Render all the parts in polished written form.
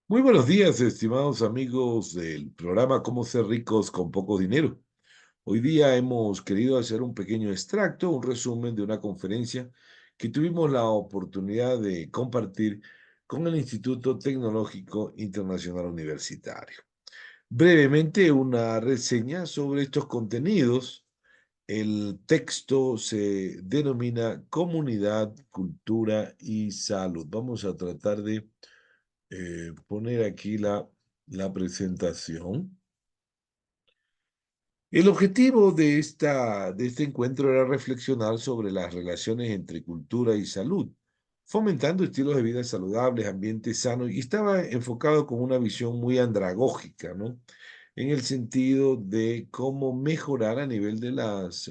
Muy buenos días, estimados amigos del programa Cómo ser ricos con poco dinero. Hoy día hemos querido hacer un pequeño extracto, un resumen de una conferencia que tuvimos la oportunidad de compartir con el Instituto Tecnológico Internacional Universitario. Brevemente, una reseña sobre estos contenidos. El texto se denomina Comunidad, Cultura y Salud. Vamos a tratar de poner aquí la presentación. El objetivo de este encuentro era reflexionar sobre las relaciones entre cultura y salud, fomentando estilos de vida saludables, ambiente sano, y estaba enfocado con una visión muy andragógica, ¿no? En el sentido de cómo mejorar a nivel de las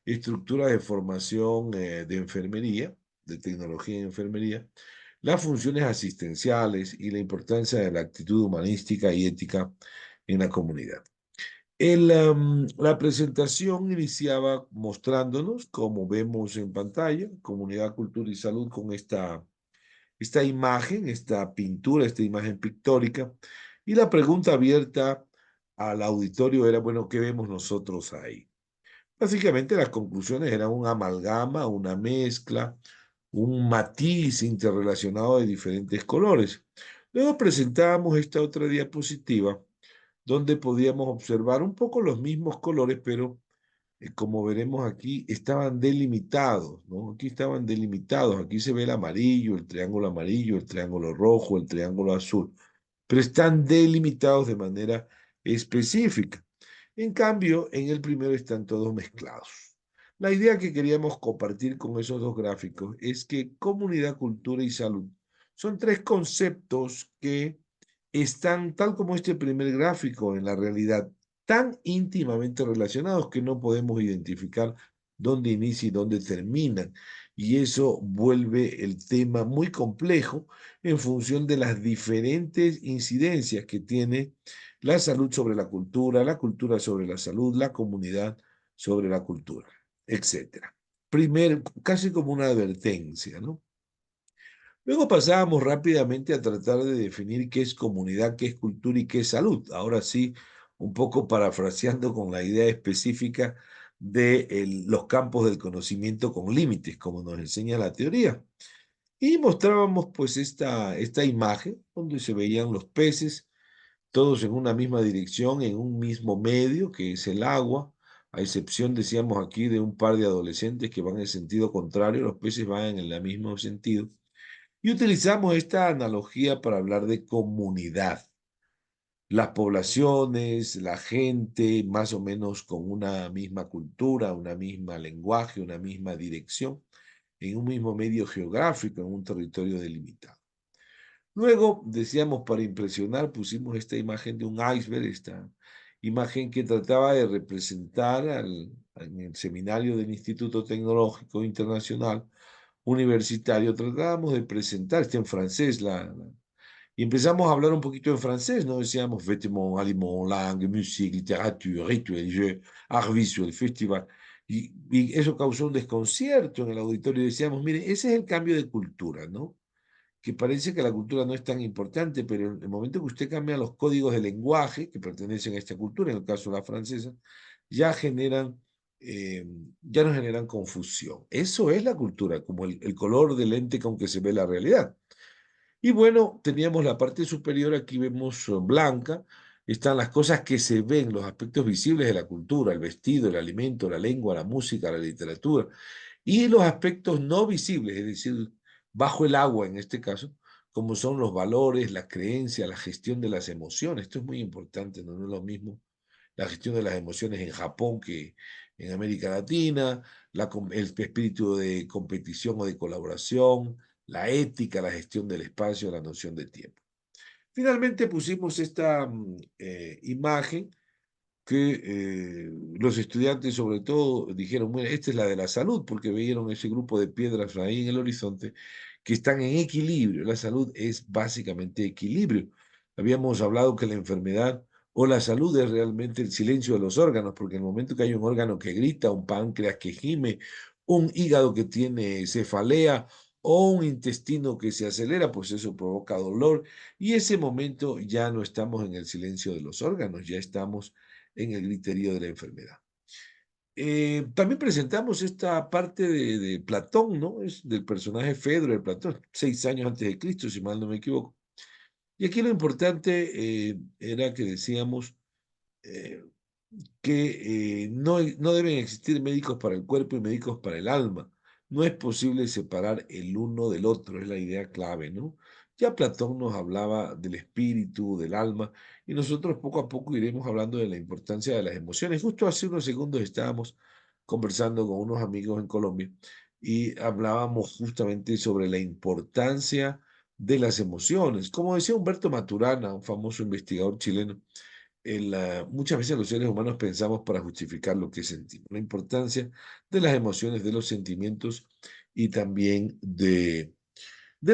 estructuras de formación de enfermería, de tecnología en enfermería, las funciones asistenciales y la importancia de la actitud humanística y ética en la comunidad. La presentación iniciaba mostrándonos, como vemos en pantalla, comunidad, cultura y salud con esta imagen, esta pintura, esta imagen pictórica. Y la pregunta abierta al auditorio era, bueno, ¿qué vemos nosotros ahí? Básicamente las conclusiones eran una amalgama, una mezcla, un matiz interrelacionado de diferentes colores. Luego presentábamos esta otra diapositiva donde podíamos observar un poco los mismos colores, pero como veremos aquí, estaban delimitados, ¿no? Aquí estaban delimitados, aquí se ve el amarillo, el triángulo rojo, el triángulo azul, pero están delimitados de manera específica. En cambio, en el primero están todos mezclados. La idea que queríamos compartir con esos dos gráficos es que comunidad, cultura y salud son tres conceptos que están, tal como este primer gráfico, en la realidad, tan íntimamente relacionados que no podemos identificar dónde inicia y dónde terminan. Y eso vuelve el tema muy complejo en función de las diferentes incidencias que tiene la salud sobre la cultura sobre la salud, la comunidad sobre la cultura, etcétera. Primero, casi como una advertencia, ¿no? Luego pasábamos rápidamente a tratar de definir qué es comunidad, qué es cultura y qué es salud. Ahora sí, un poco parafraseando con la idea específica de los campos del conocimiento con límites, como nos enseña la teoría. Y mostrábamos pues esta imagen donde se veían los peces, todos en una misma dirección, en un mismo medio, que es el agua, a excepción, decíamos aquí, de un par de adolescentes que van en sentido contrario, los peces van en el mismo sentido. Y utilizamos esta analogía para hablar de comunidad. Las poblaciones, la gente, más o menos con una misma cultura, una misma lenguaje, una misma dirección, en un mismo medio geográfico, en un territorio delimitado. Luego, decíamos, para impresionar, pusimos esta imagen de un iceberg, esta imagen que trataba de representar en el seminario del Instituto Tecnológico Internacional Universitario, tratábamos de presentar, está en francés, y empezamos a hablar un poquito en francés, ¿no? Decíamos vêtements, aliments, langue, musique, littérature, rituel, jeux, art visuel, festival. Y eso causó un desconcierto en el auditorio. Decíamos, mire, ese es el cambio de cultura, ¿no? Que parece que la cultura no es tan importante, pero en el momento que usted cambia los códigos de lenguaje que pertenecen a esta cultura, en el caso de la francesa, ya generan, eh, ya no generan confusión. Eso es la cultura, como el color del lente con que se ve la realidad. Y bueno, teníamos la parte superior, aquí vemos blanca, están las cosas que se ven, los aspectos visibles de la cultura, el vestido, el alimento, la lengua, la música, la literatura, y los aspectos no visibles, es decir, bajo el agua en este caso, como son los valores, la creencia, la gestión de las emociones. Esto es muy importante, no es lo mismo la gestión de las emociones en Japón que en América Latina, el espíritu de competición o de colaboración, la ética, la gestión del espacio, la noción de tiempo. Finalmente pusimos esta imagen que los estudiantes sobre todo dijeron, bueno, esta es la de la salud, porque vieron ese grupo de piedras ahí en el horizonte que están en equilibrio. La salud es básicamente equilibrio. Habíamos hablado que la enfermedad o la salud es realmente el silencio de los órganos, porque en el momento que hay un órgano que grita, un páncreas que gime, un hígado que tiene cefalea o un intestino que se acelera, pues eso provoca dolor, y ese momento ya no estamos en el silencio de los órganos, ya estamos en el griterío de la enfermedad. También presentamos esta parte de Platón, ¿no? Es del personaje Fedro de Platón, 6 años antes de Cristo, si mal no me equivoco. Y aquí lo importante era que decíamos eh, que no deben existir médicos para el cuerpo y médicos para el alma. No es posible separar el uno del otro, es la idea clave, ¿no? Ya Platón nos hablaba del espíritu, del alma, y nosotros poco a poco iremos hablando de la importancia de las emociones. Justo hace unos segundos estábamos conversando con unos amigos en Colombia y hablábamos justamente sobre la importancia de las emociones. Como decía Humberto Maturana, un famoso investigador chileno, muchas veces los seres humanos pensamos para justificar lo que sentimos. La importancia de las emociones, de los sentimientos y también del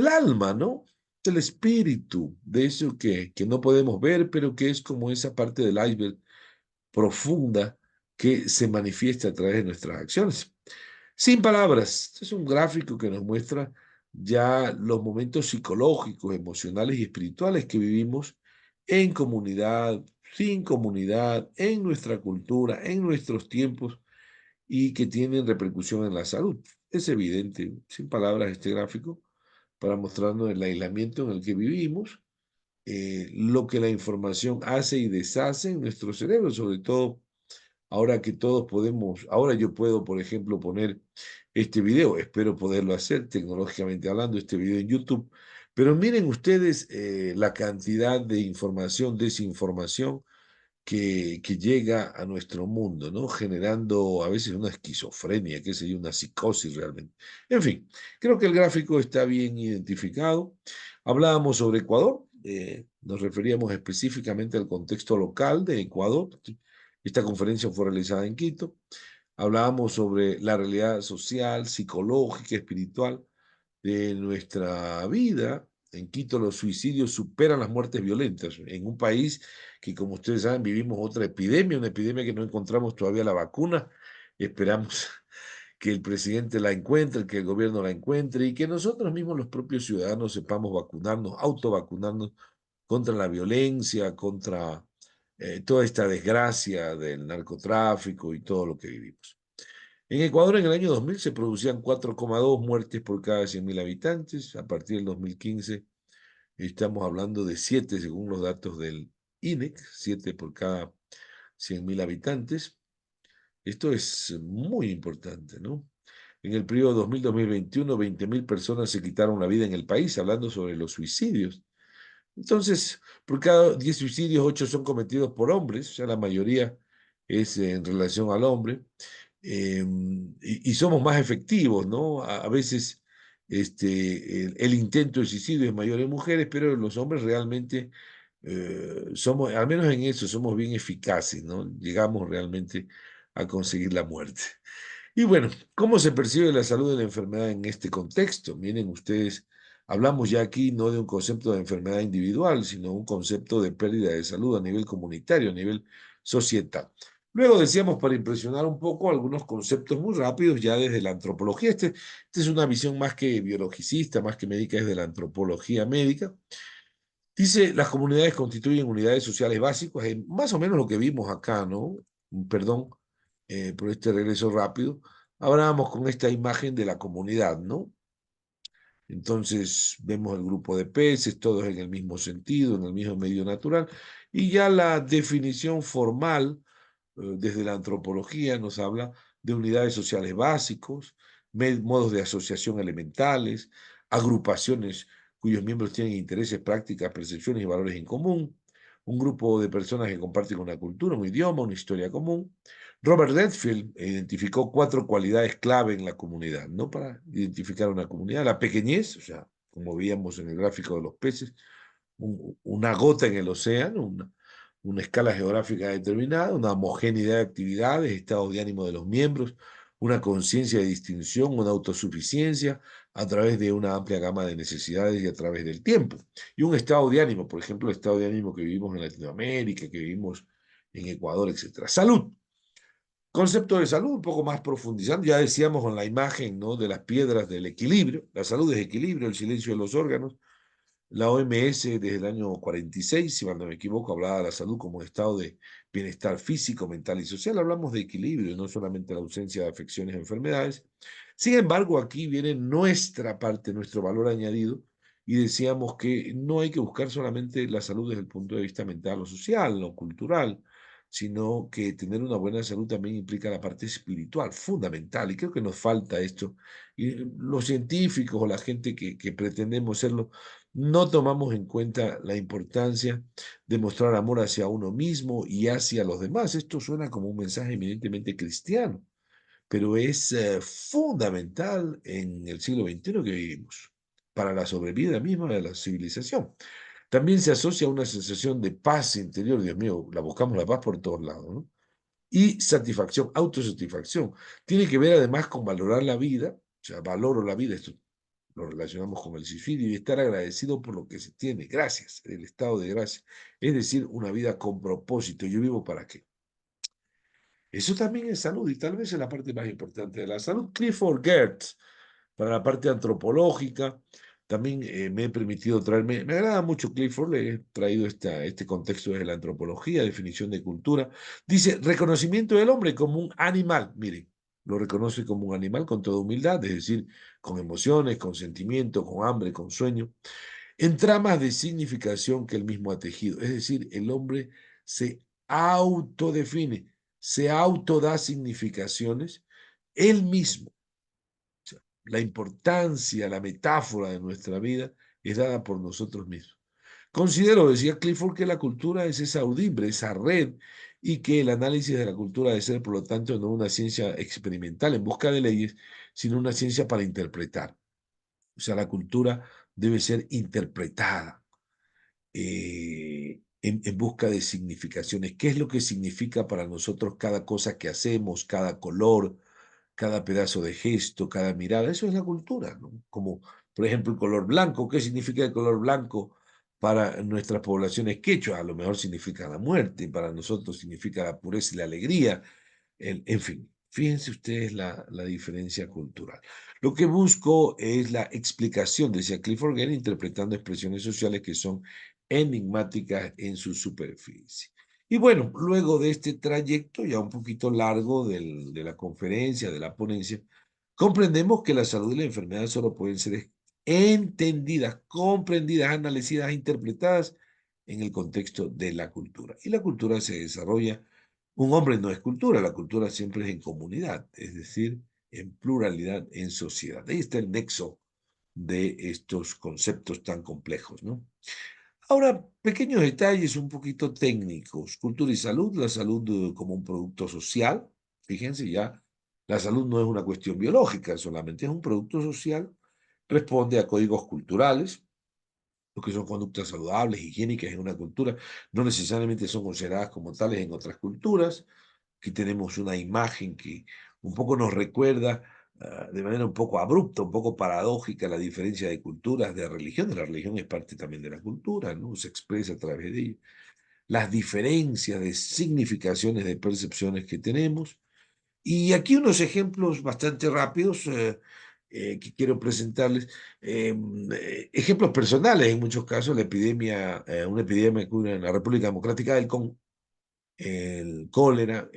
alma, ¿no? Del espíritu, de eso que no podemos ver, pero que es como esa parte del iceberg profunda que se manifiesta a través de nuestras acciones. Sin palabras, este es un gráfico que nos muestra ya los momentos psicológicos, emocionales y espirituales que vivimos en comunidad, sin comunidad, en nuestra cultura, en nuestros tiempos y que tienen repercusión en la salud. Es evidente, sin palabras, este gráfico para mostrarnos el aislamiento en el que vivimos, lo que la información hace y deshace en nuestro cerebro, sobre todo ahora que todos podemos, ahora yo puedo, por ejemplo, poner este video, espero poderlo hacer tecnológicamente hablando, este video en YouTube, pero miren ustedes la cantidad de información, desinformación que llega a nuestro mundo, ¿no? Generando a veces una esquizofrenia, qué sé yo, una psicosis realmente. En fin, creo que el gráfico está bien identificado. Hablábamos sobre Ecuador, nos referíamos específicamente al contexto local de Ecuador. Esta conferencia fue realizada en Quito. Hablábamos sobre la realidad social, psicológica, espiritual de nuestra vida. En Quito los suicidios superan las muertes violentas. En un país que, como ustedes saben, vivimos otra epidemia, una epidemia que no encontramos todavía la vacuna. Esperamos que el presidente la encuentre, que el gobierno la encuentre y que nosotros mismos, los propios ciudadanos, sepamos vacunarnos, autovacunarnos contra la violencia, contra toda esta desgracia del narcotráfico y todo lo que vivimos. En Ecuador, en el año 2000, se producían 4,2 muertes por cada 100.000 habitantes. A partir del 2015, estamos hablando de 7, según los datos del INEC, 7 por cada 100.000 habitantes. Esto es muy importante, ¿no? En el periodo 2000-2021, 20.000 personas se quitaron la vida en el país, hablando sobre los suicidios. Entonces, por cada 10 suicidios, 8 son cometidos por hombres, o sea, la mayoría es en relación al hombre, y somos más efectivos, ¿no? A veces el intento de suicidio es mayor en mujeres, pero los hombres realmente somos, al menos en eso, somos bien eficaces, ¿no? Llegamos realmente a conseguir la muerte. Y bueno, ¿cómo se percibe la salud de la enfermedad en este contexto? Miren ustedes, hablamos ya aquí no de un concepto de enfermedad individual, sino un concepto de pérdida de salud a nivel comunitario, a nivel societal. Luego decíamos, para impresionar un poco, algunos conceptos muy rápidos ya desde la antropología. Este es una visión más que biologicista, más que médica, es de la antropología médica. Dice, las comunidades constituyen unidades sociales básicas, más o menos lo que vimos acá, ¿no? Perdón por este regreso rápido. Hablábamos con esta imagen de la comunidad, ¿no? Entonces vemos el grupo de peces, todos en el mismo sentido, en el mismo medio natural, y ya la definición formal desde la antropología nos habla de unidades sociales básicos, modos de asociación elementales, agrupaciones cuyos miembros tienen intereses, prácticas, percepciones y valores en común, un grupo de personas que comparten una cultura, un idioma, una historia común. Robert Redfield identificó 4 cualidades clave en la comunidad, ¿no? Para identificar una comunidad. La pequeñez, o sea, como veíamos en el gráfico de los peces, una gota en el océano, una escala geográfica determinada, una homogeneidad de actividades, estados de ánimo de los miembros, una conciencia de distinción, una autosuficiencia a través de una amplia gama de necesidades y a través del tiempo. Y un estado de ánimo, por ejemplo, el estado de ánimo que vivimos en Latinoamérica, que vivimos en Ecuador, etc. Salud. Concepto de salud, un poco más profundizando, ya decíamos con la imagen, ¿no?, de las piedras del equilibrio. La salud es equilibrio, el silencio de los órganos. La OMS desde el año 46, si mal no me equivoco, hablaba de la salud como estado de bienestar físico, mental y social. Hablamos de equilibrio, no solamente la ausencia de afecciones y enfermedades. Sin embargo, aquí viene nuestra parte, nuestro valor añadido, y decíamos que no hay que buscar solamente la salud desde el punto de vista mental o social o cultural, sino que tener una buena salud también implica la parte espiritual, fundamental, y creo que nos falta esto. Y los científicos o la gente que pretendemos serlo, no tomamos en cuenta la importancia de mostrar amor hacia uno mismo y hacia los demás. Esto suena como un mensaje eminentemente cristiano, pero es fundamental en el siglo XXI que vivimos, para la sobrevida misma de la civilización. También se asocia a una sensación de paz interior, Dios mío, la buscamos la paz por todos lados, ¿no? Y satisfacción, autosatisfacción. Tiene que ver además con valorar la vida, o sea, valoro la vida, esto lo relacionamos con el suicidio, y estar agradecido por lo que se tiene, gracias, el estado de gracia, es decir, una vida con propósito. ¿Yo vivo para qué? Eso también es salud, y tal vez es la parte más importante de la salud. Clifford Geertz, para la parte antropológica, también me he permitido traerme, me agrada mucho Clifford, le he traído este contexto desde la antropología, definición de cultura. Dice, reconocimiento del hombre como un animal, miren, lo reconoce como un animal con toda humildad, es decir, con emociones, con sentimiento, con hambre, con sueño, en tramas de significación que él mismo ha tejido. Es decir, el hombre se autodefine, se autoda significaciones él mismo. O sea, la importancia, la metáfora de nuestra vida es dada por nosotros mismos. Considero, decía Clifford, que la cultura es esa audimbre, esa red, y que el análisis de la cultura debe ser, por lo tanto, no una ciencia experimental en busca de leyes, sino una ciencia para interpretar. O sea, la cultura debe ser interpretada en busca de significaciones. ¿Qué es lo que significa para nosotros cada cosa que hacemos, cada color, cada pedazo de gesto, cada mirada? Eso es la cultura, ¿no? Como, por ejemplo, el color blanco. ¿Qué significa el color blanco para nuestras poblaciones quechua? A lo mejor significa la muerte, para nosotros significa la pureza y la alegría. En fin, fíjense ustedes la diferencia cultural. Lo que busco es la explicación, decía Clifford Gale, interpretando expresiones sociales que son enigmáticas en su superficie. Y bueno, luego de este trayecto ya un poquito largo de la conferencia, de la ponencia, comprendemos que la salud y la enfermedad solo pueden ser entendidas, comprendidas, analizadas, interpretadas en el contexto de la cultura. Y la cultura se desarrolla, un hombre no es cultura, la cultura siempre es en comunidad, es decir, en pluralidad, en sociedad. Ahí está el nexo de estos conceptos tan complejos, ¿no? Ahora, pequeños detalles un poquito técnicos. Cultura y salud, la salud como un producto social. Fíjense ya, la salud no es una cuestión biológica solamente, es un producto social, responde a códigos culturales, lo que son conductas saludables, higiénicas en una cultura, no necesariamente son consideradas como tales en otras culturas. Aquí tenemos una imagen que un poco nos recuerda de manera un poco abrupta, un poco paradójica, la diferencia de culturas, de religiones. La religión es parte también de la cultura, ¿no? Se expresa a través de ella. Las diferencias de significaciones, de percepciones que tenemos. Y aquí unos ejemplos bastante rápidos que quiero presentarles. Ejemplos personales, en muchos casos, una epidemia que hubo en la República Democrática del Congo, el cólera,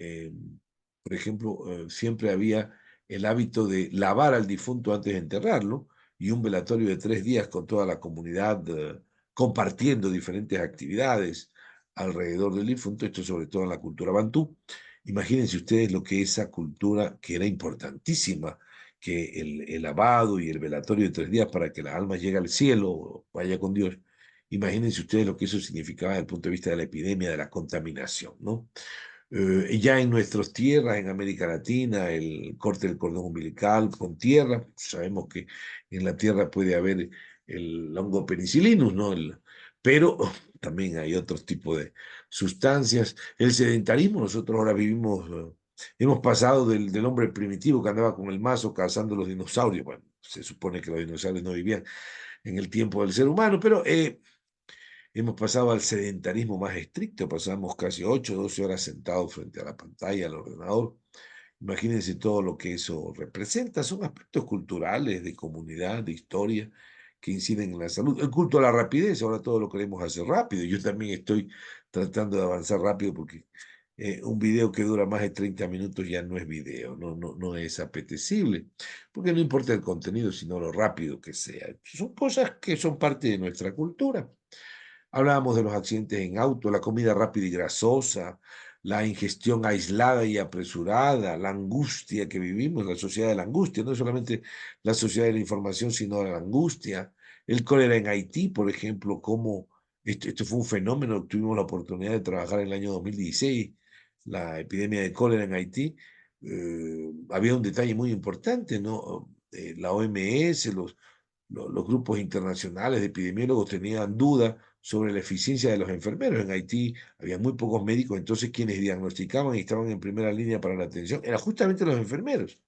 por ejemplo, siempre había el hábito de lavar al difunto antes de enterrarlo, y un velatorio de 3 días con toda la comunidad compartiendo diferentes actividades alrededor del difunto, esto sobre todo en la cultura bantú. Imagínense ustedes lo que esa cultura, que era importantísima, que el lavado y el velatorio de 3 días para que la alma llegue al cielo, vaya con Dios. Imagínense ustedes lo que eso significaba desde el punto de vista de la epidemia, de la contaminación, ¿no? Ya en nuestras tierras, en América Latina, el corte del cordón umbilical con tierra, sabemos que en la tierra puede haber el hongo penicillinus, ¿no? Pero también hay otros tipos de sustancias. El sedentarismo, nosotros ahora vivimos, hemos pasado del hombre primitivo que andaba con el mazo cazando los dinosaurios. Bueno, se supone que los dinosaurios no vivían en el tiempo del ser humano, pero Hemos pasado al sedentarismo más estricto, pasamos casi 8 o 12 horas sentados frente a la pantalla, al ordenador. Imagínense todo lo que eso representa. Son aspectos culturales, de comunidad, de historia, que inciden en la salud. El culto a la rapidez, ahora todo lo queremos hacer rápido. Yo también estoy tratando de avanzar rápido porque un video que dura más de 30 minutos ya no es video, no es apetecible, porque no importa el contenido, sino lo rápido que sea. Son cosas que son parte de nuestra cultura. Hablábamos de los accidentes en auto, la comida rápida y grasosa, la ingestión aislada y apresurada, la angustia que vivimos, la sociedad de la angustia, no solamente la sociedad de la información, sino la angustia. El cólera en Haití, por ejemplo, como esto fue un fenómeno, tuvimos la oportunidad de trabajar en el año 2016, la epidemia de cólera en Haití. Había un detalle muy importante, ¿no? La OMS, los grupos internacionales de epidemiólogos tenían dudas sobre la eficiencia de los enfermeros. En Haití había muy pocos médicos, entonces quienes diagnosticaban y estaban en primera línea para la atención eran justamente los enfermeros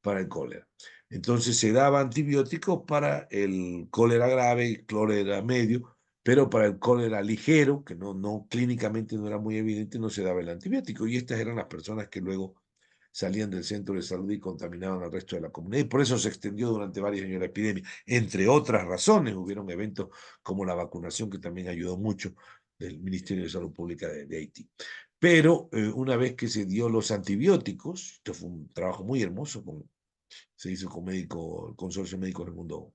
para el cólera. Entonces se daba antibióticos para el cólera grave, cólera medio, pero para el cólera ligero, que no clínicamente no era muy evidente, no se daba el antibiótico. Y estas eran las personas que luego salían del centro de salud y contaminaban al resto de la comunidad. Y por eso se extendió durante varios años la epidemia. Entre otras razones, hubieron eventos como la vacunación, que también ayudó mucho del Ministerio de Salud Pública de Haití. Pero una vez que se dio los antibióticos, esto fue un trabajo muy hermoso, se hizo con médico, el Consorcio Médicos del Mundo,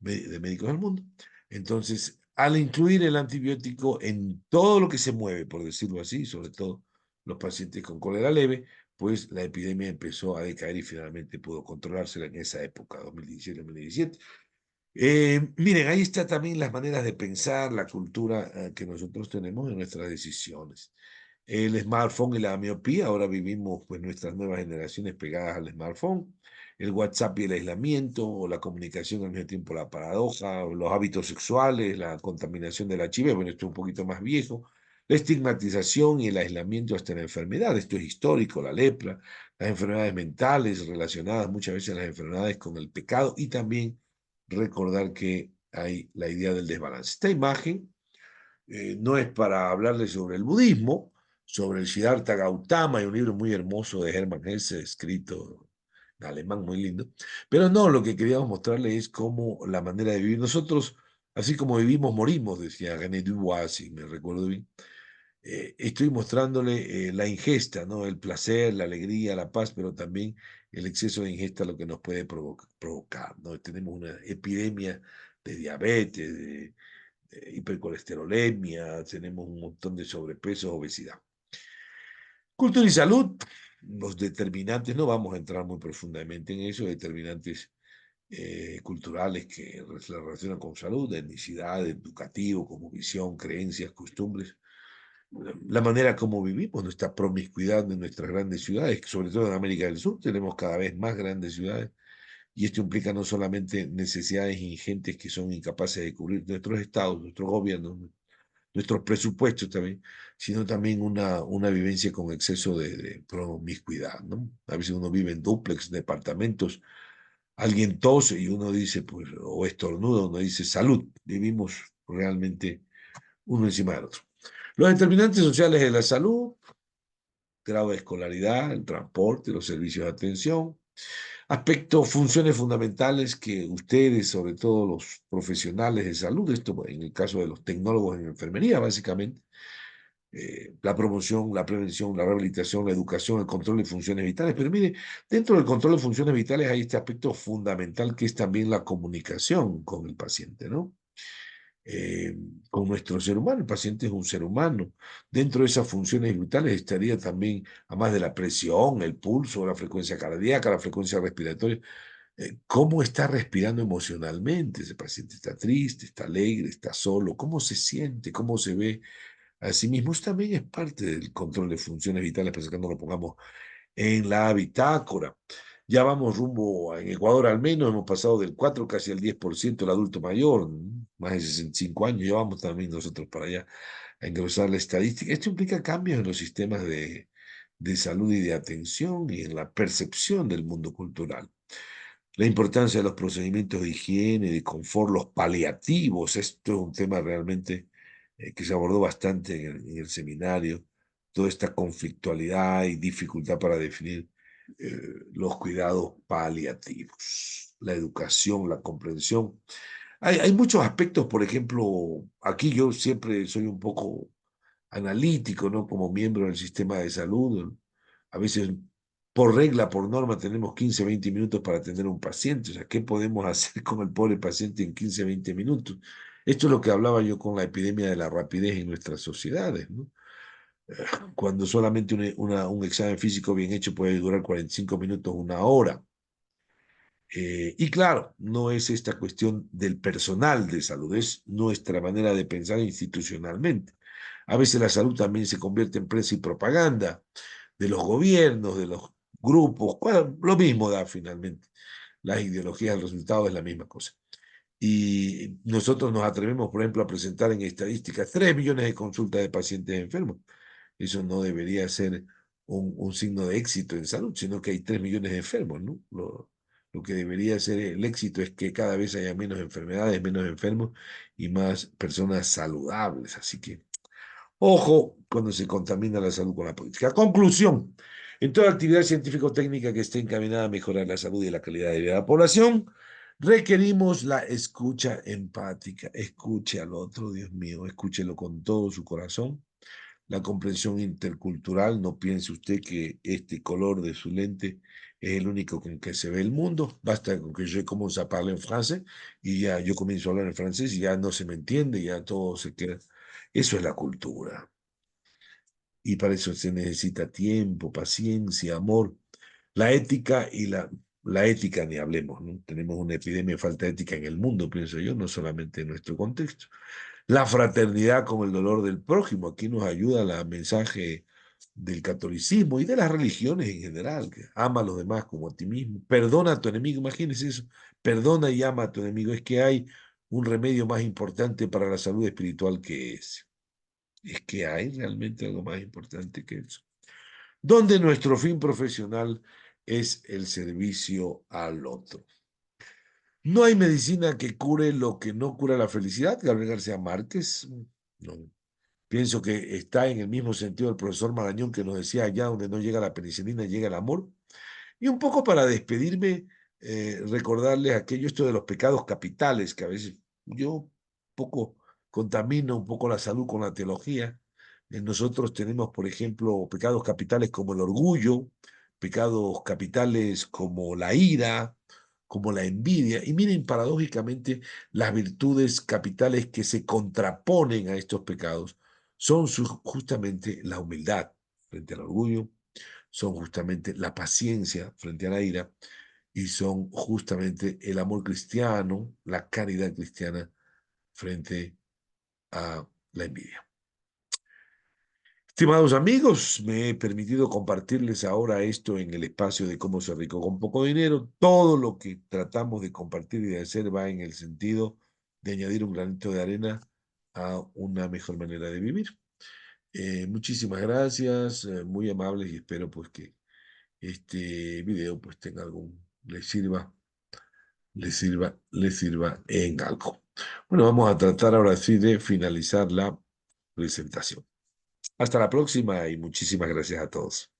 de Médicos del Mundo. Entonces, al incluir el antibiótico en todo lo que se mueve, por decirlo así, sobre todo los pacientes con cólera leve, pues la epidemia empezó a decaer y finalmente pudo controlarse en esa época, 2017-2017. Miren, ahí está también las maneras de pensar, la cultura que nosotros tenemos en nuestras decisiones. El smartphone y la miopía, ahora vivimos pues nuestras nuevas generaciones pegadas al smartphone, el WhatsApp y el aislamiento, o la comunicación al mismo tiempo, la paradoja, los hábitos sexuales, la contaminación del HIV, bueno, esto es un poquito más viejo, la estigmatización y el aislamiento hasta la enfermedad, esto es histórico, la lepra, las enfermedades mentales relacionadas muchas veces a las enfermedades con el pecado y también recordar que hay la idea del desbalance. Esta imagen no es para hablarles sobre el budismo, sobre el Siddhartha Gautama, hay un libro muy hermoso de Hermann Hesse, escrito en alemán, muy lindo, pero no, lo que queríamos mostrarles es cómo la manera de vivir. Nosotros, así como vivimos, morimos, decía René Dubois, si me recuerdo bien. Estoy mostrándole la ingesta, ¿no? El placer, la alegría, la paz, pero también el exceso de ingesta lo que nos puede provocar, ¿no? Tenemos una epidemia de diabetes, de hipercolesterolemia, tenemos un montón de sobrepeso, obesidad. Cultura y salud, los determinantes, no vamos a entrar muy profundamente en eso, determinantes culturales que se relacionan con salud, etnicidad, educativo, como visión, creencias, costumbres, la manera como vivimos, nuestra promiscuidad en nuestras grandes ciudades, sobre todo en América del Sur, tenemos cada vez más grandes ciudades, y esto implica no solamente necesidades ingentes que son incapaces de cubrir nuestros estados, nuestros gobiernos, nuestros presupuestos también, sino también una vivencia con exceso de promiscuidad, ¿no? A veces uno vive en dúplex, departamentos, alguien tose y uno dice, pues, o estornuda, uno dice salud, vivimos realmente uno encima del otro. Los determinantes sociales de la salud, grado de escolaridad, el transporte, los servicios de atención, aspectos, funciones fundamentales que ustedes, sobre todo los profesionales de salud, esto en el caso de los tecnólogos en enfermería, básicamente, la promoción, la prevención, la rehabilitación, la educación, el control de funciones vitales. Pero mire, dentro del control de funciones vitales hay este aspecto fundamental que es también la comunicación con el paciente, ¿no? eh, con nuestro ser humano. El paciente es un ser humano. Dentro de esas funciones vitales estaría también, además de la presión, el pulso, la frecuencia cardíaca, la frecuencia respiratoria, cómo está respirando emocionalmente. Ese paciente está triste, está alegre, está solo, cómo se siente, cómo se ve a sí mismo. Eso también es parte del control de funciones vitales, para que no lo pongamos en la bitácora. Ya vamos rumbo, en Ecuador al menos, hemos pasado del 4 casi al 10% del adulto mayor, más de 65 años, ya vamos también nosotros para allá a engrosar la estadística. Esto implica cambios en los sistemas de salud y de atención y en la percepción del mundo cultural. La importancia de los procedimientos de higiene, de confort, los paliativos. Esto es un tema realmente que se abordó bastante en el seminario. Toda esta conflictualidad y dificultad para definir eh, los cuidados paliativos, la educación, la comprensión. Hay muchos aspectos, por ejemplo, aquí yo siempre soy un poco analítico, ¿no? Como miembro del sistema de salud. ¿No? A veces, por regla, por norma, tenemos 15, 20 minutos para atender a un paciente. O sea, ¿qué podemos hacer con el pobre paciente en 15, 20 minutos? Esto es lo que hablaba yo con la epidemia de la rapidez en nuestras sociedades, ¿no? Cuando solamente un examen físico bien hecho puede durar 45 minutos, una hora. Y claro, no es esta cuestión del personal de salud, es nuestra manera de pensar institucionalmente. A veces la salud también se convierte en prensa y propaganda de los gobiernos, de los grupos, bueno, lo mismo da finalmente. Las ideologías, el resultado es la misma cosa. Y nosotros nos atrevemos, por ejemplo, a presentar en estadísticas 3 millones de consultas de pacientes enfermos. Eso no debería ser un signo de éxito en salud, sino que hay 3 millones de enfermos, ¿no? Lo que debería ser el éxito es que cada vez haya menos enfermedades, menos enfermos y más personas saludables. Así que ojo cuando se contamina la salud con la política. Conclusión. En toda actividad científico-técnica que esté encaminada a mejorar la salud y la calidad de vida de la población, requerimos la escucha empática. Escuche al otro, Dios mío, escúchelo con todo su corazón. La comprensión intercultural, no piense usted que este color de su lente es el único con que se ve el mundo. Basta con que yo comience a hablar en francés y ya yo comienzo a hablar en francés y ya no se me entiende, ya todo se queda. Eso es la cultura. Y para eso se necesita tiempo, paciencia, amor. La ética y la ética ni hablemos, ¿no? Tenemos una epidemia de falta de ética en el mundo, pienso yo, no solamente en nuestro contexto. La fraternidad como el dolor del prójimo, aquí nos ayuda el mensaje del catolicismo y de las religiones en general, que ama a los demás como a ti mismo, perdona a tu enemigo, imagínense eso, perdona y ama a tu enemigo, es que hay un remedio más importante para la salud espiritual que ese. Es que hay realmente algo más importante que eso. Donde nuestro fin profesional es el servicio al otro. No hay medicina que cure lo que no cura la felicidad, Gabriel García Márquez. No. Pienso que está en el mismo sentido el profesor Marañón que nos decía allá donde no llega la penicilina, llega el amor. Y un poco para despedirme, recordarles aquello, esto de los pecados capitales, que a veces yo un poco contamino un poco la salud con la teología. Nosotros tenemos, por ejemplo, pecados capitales como el orgullo, pecados capitales como la ira, como la envidia. Y miren, paradójicamente, las virtudes capitales que se contraponen a estos pecados son justamente la humildad frente al orgullo, son justamente la paciencia frente a la ira y son justamente el amor cristiano, la caridad cristiana frente a la envidia. Estimados amigos, me he permitido compartirles ahora esto en el espacio de cómo ser rico con poco dinero. Todo lo que tratamos de compartir y de hacer va en el sentido de añadir un granito de arena a una mejor manera de vivir. Muchísimas gracias, muy amables y espero pues que este video pues tenga algún, les sirva en algo. Bueno, vamos a tratar ahora sí de finalizar la presentación. Hasta la próxima y muchísimas gracias a todos.